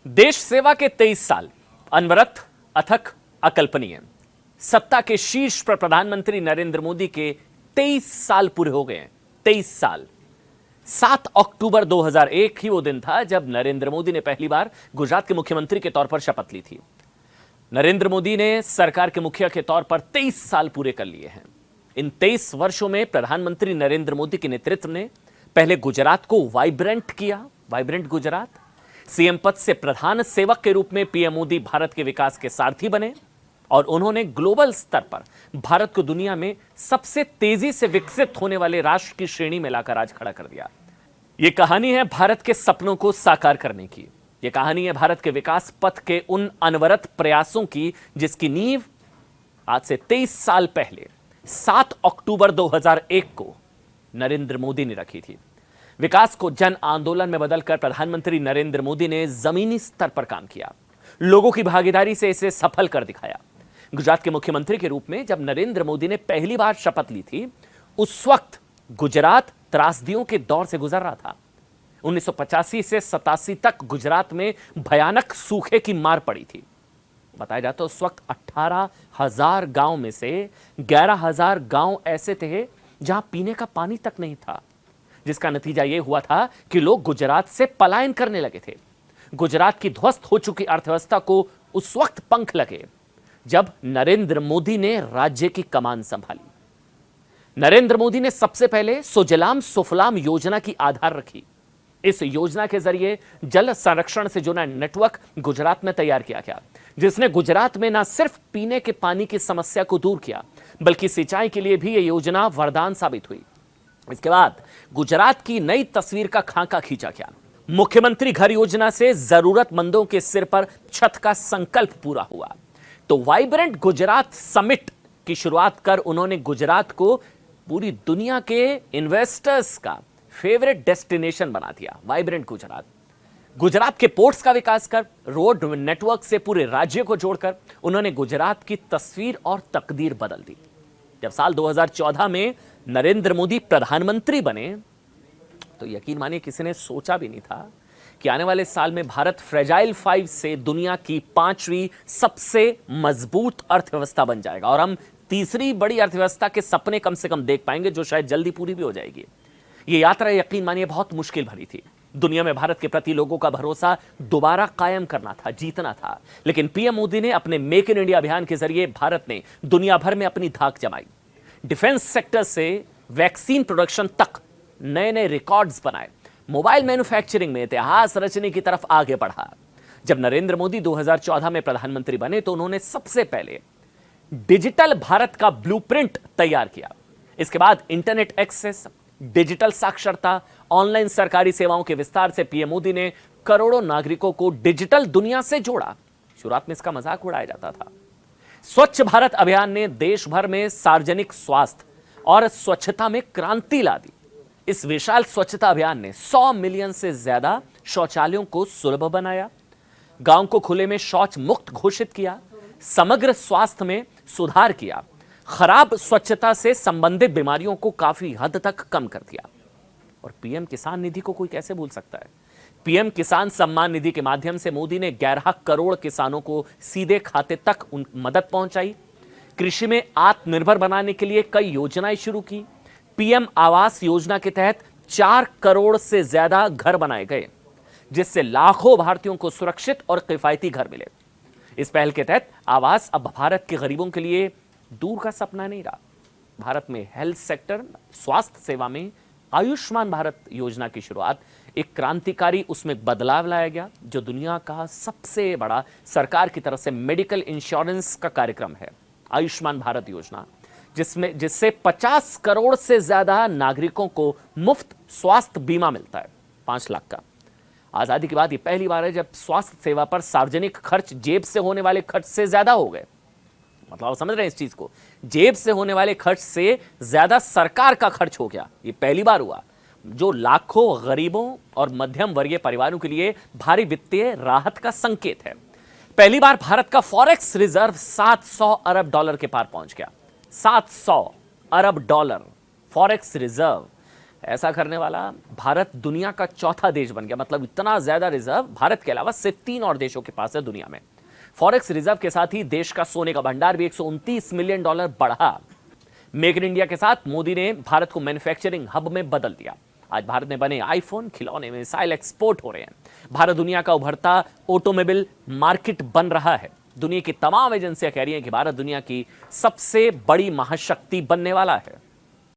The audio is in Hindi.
देश सेवा के 23 साल अनवरत, अथक, अकल्पनीय। सत्ता के शीर्ष पर प्रधानमंत्री नरेंद्र मोदी के 23 साल पूरे हो गए हैं। 23 साल। 7 अक्टूबर 2001 ही वो दिन था जब नरेंद्र मोदी ने पहली बार गुजरात के मुख्यमंत्री के तौर पर शपथ ली थी। नरेंद्र मोदी ने सरकार के मुखिया के तौर पर 23 साल पूरे कर लिए हैं। इन 23 वर्षों में प्रधानमंत्री नरेंद्र मोदी के नेतृत्व ने पहले गुजरात को वाइब्रेंट किया, वाइब्रेंट गुजरात। सीएम पद से प्रधान सेवक के रूप में पीएम मोदी भारत के विकास के सारथी बने और उन्होंने ग्लोबल स्तर पर भारत को दुनिया में सबसे तेजी से विकसित होने वाले राष्ट्र की श्रेणी में लाकर आज खड़ा कर दिया। यह कहानी है भारत के सपनों को साकार करने की। यह कहानी है भारत के विकास पथ के उन अनवरत प्रयासों की जिसकी नींव आज से 23 साल पहले 7 अक्टूबर 2001 को नरेंद्र मोदी ने रखी थी। विकास को जन आंदोलन में बदलकर प्रधानमंत्री नरेंद्र मोदी ने जमीनी स्तर पर काम किया, लोगों की भागीदारी से इसे सफल कर दिखाया। गुजरात के मुख्यमंत्री के रूप में जब नरेंद्र मोदी ने पहली बार शपथ ली थी, उस वक्त गुजरात त्रासदियों के दौर से गुजर रहा था। 1985 से 87 तक गुजरात में भयानक सूखे की मार पड़ी थी। बताया जाता है उस वक्त 18,000 गांव में से 11,000 गांव ऐसे थे जहां पीने का पानी तक नहीं था, जिसका नतीजा यह हुआ था कि लोग गुजरात से पलायन करने लगे थे। गुजरात की ध्वस्त हो चुकी अर्थव्यवस्था को उस वक्त पंख लगे जब नरेंद्र मोदी ने राज्य की कमान संभाली। नरेंद्र मोदी ने सबसे पहले सुजलाम सुफलाम योजना की आधार रखी। इस योजना के जरिए जल संरक्षण से जुड़ा नेटवर्क गुजरात में तैयार किया गया, जिसने गुजरात में न सिर्फ पीने के पानी की समस्या को दूर किया, बल्कि सिंचाई के लिए भी यह योजना वरदान साबित हुई। इसके बाद गुजरात की नई तस्वीर का खाका खींचा गया। मुख्यमंत्री घर योजना से जरूरतमंदों के सिर पर छत का संकल्प पूरा हुआ। तो वाइब्रेंट गुजरात समिट की शुरुआत कर उन्होंने गुजरात को पूरी दुनिया के इन्वेस्टर्स का फेवरेट डेस्टिनेशन बना दिया। वाइब्रेंट गुजरात। गुजरात के पोर्ट्स का विकास कर, रोड नेटवर्क से पूरे राज्य को जोड़कर उन्होंने गुजरात की तस्वीर और तकदीर बदल दी। जब साल 2014 में नरेंद्र मोदी प्रधानमंत्री बने तो यकीन मानिए किसी ने सोचा भी नहीं था कि आने वाले साल में भारत फ्रेजाइल 5 से दुनिया की 5वीं सबसे मजबूत अर्थव्यवस्था बन जाएगा और हम तीसरी बड़ी अर्थव्यवस्था के सपने कम से कम देख पाएंगे, जो शायद जल्दी पूरी भी हो जाएगी। यह यात्रा यकीन मानिए बहुत मुश्किल भरी थी। दुनिया में भारत के प्रति लोगों का भरोसा दोबारा कायम करना था, जीतना था। लेकिन पीएम मोदी ने अपने मेक इन इंडिया अभियान के जरिए भारत ने दुनिया भर में अपनी धाक जमाई। डिफेंस सेक्टर से वैक्सीन प्रोडक्शन तक नए नए रिकॉर्ड्स बनाए। मोबाइल मैन्युफैक्चरिंग में इतिहास रचने की तरफ आगे बढ़ा। जब नरेंद्र मोदी 2014 में प्रधानमंत्री बने तो उन्होंने सबसे पहले डिजिटल भारत का ब्लूप्रिंट तैयार किया। इसके बाद इंटरनेट एक्सेस, डिजिटल साक्षरता, ऑनलाइन सरकारी सेवाओं के विस्तार से पीएम मोदी ने करोड़ों नागरिकों को डिजिटल दुनिया से जोड़ा। शुरुआत में इसका मजाक उड़ाया जाता था। स्वच्छ भारत अभियान ने देश भर में सार्वजनिक स्वास्थ्य और स्वच्छता में क्रांति ला दी। इस विशाल स्वच्छता अभियान ने 100 मिलियन से ज्यादा शौचालयों को सुलभ बनाया, गांव को खुले में शौच मुक्त घोषित किया, समग्र स्वास्थ्य में सुधार किया, खराब स्वच्छता से संबंधित बीमारियों को काफी हद तक कम कर दिया। और पीएम किसान निधि को कोई कैसे भूल सकता है। पीएम किसान सम्मान निधि के माध्यम से मोदी ने 11 करोड़ किसानों को सीधे खाते तक मदद पहुंचाई। कृषि में आत्मनिर्भर बनाने के लिए कई योजनाएं शुरू की। पीएम आवास योजना के तहत 4 करोड़ से ज्यादा घर बनाए गए, जिससे लाखों भारतीयों को सुरक्षित और किफायती घर मिले। इस पहल के तहत आवास अब भारत के गरीबों के लिए दूर का सपना नहीं रहा। भारत में हेल्थ सेक्टर, स्वास्थ्य सेवा में आयुष्मान भारत योजना की शुरुआत एक क्रांतिकारी उसमें बदलाव लाया गया, जो दुनिया का सबसे बड़ा सरकार की तरफ से मेडिकल इंश्योरेंस का कार्यक्रम है, आयुष्मान भारत योजना, जिससे 50 करोड़ से ज्यादा नागरिकों को मुफ्त स्वास्थ्य बीमा मिलता है, 5 लाख का। आजादी के बाद ये पहली बार है जब स्वास्थ्य सेवा पर सार्वजनिक खर्च जेब से होने वाले खर्च से ज्यादा हो गए। मतलब आप समझ रहे हैं इस चीज को, जेब से होने वाले खर्च से ज्यादा सरकार का खर्च हो गया। ये पहली बार हुआ, जो लाखों गरीबों और मध्यम वर्गीय परिवारों के लिए भारी वित्तीय राहत का संकेत है। पहली बार भारत का फॉरेक्स रिजर्व 700 अरब डॉलर के पार पहुंच गया। 700 अरब डॉलर फॉरेक्स रिजर्व। ऐसा करने वाला भारत दुनिया का चौथा देश बन गया। मतलब इतना ज्यादा रिजर्व भारत के अलावा सिर्फ 3 और देशों के पास है दुनिया में। फॉरेक्स रिजर्व के साथ ही देश का सोने का भंडार भी $129 मिलियन बढ़ा। मेक इन इंडिया के साथ मोदी ने भारत को मैन्युफैक्चरिंग हब में बदल दिया। आज भारत में बने आईफोन, खिलौने, मिसाइल एक्सपोर्ट हो रहे हैं। भारत दुनिया का उभरता ऑटोमोबाइल मार्केट बन रहा है। दुनिया की तमाम एजेंसियां कह रही हैं कि भारत दुनिया की सबसे बड़ी महाशक्ति बनने वाला है।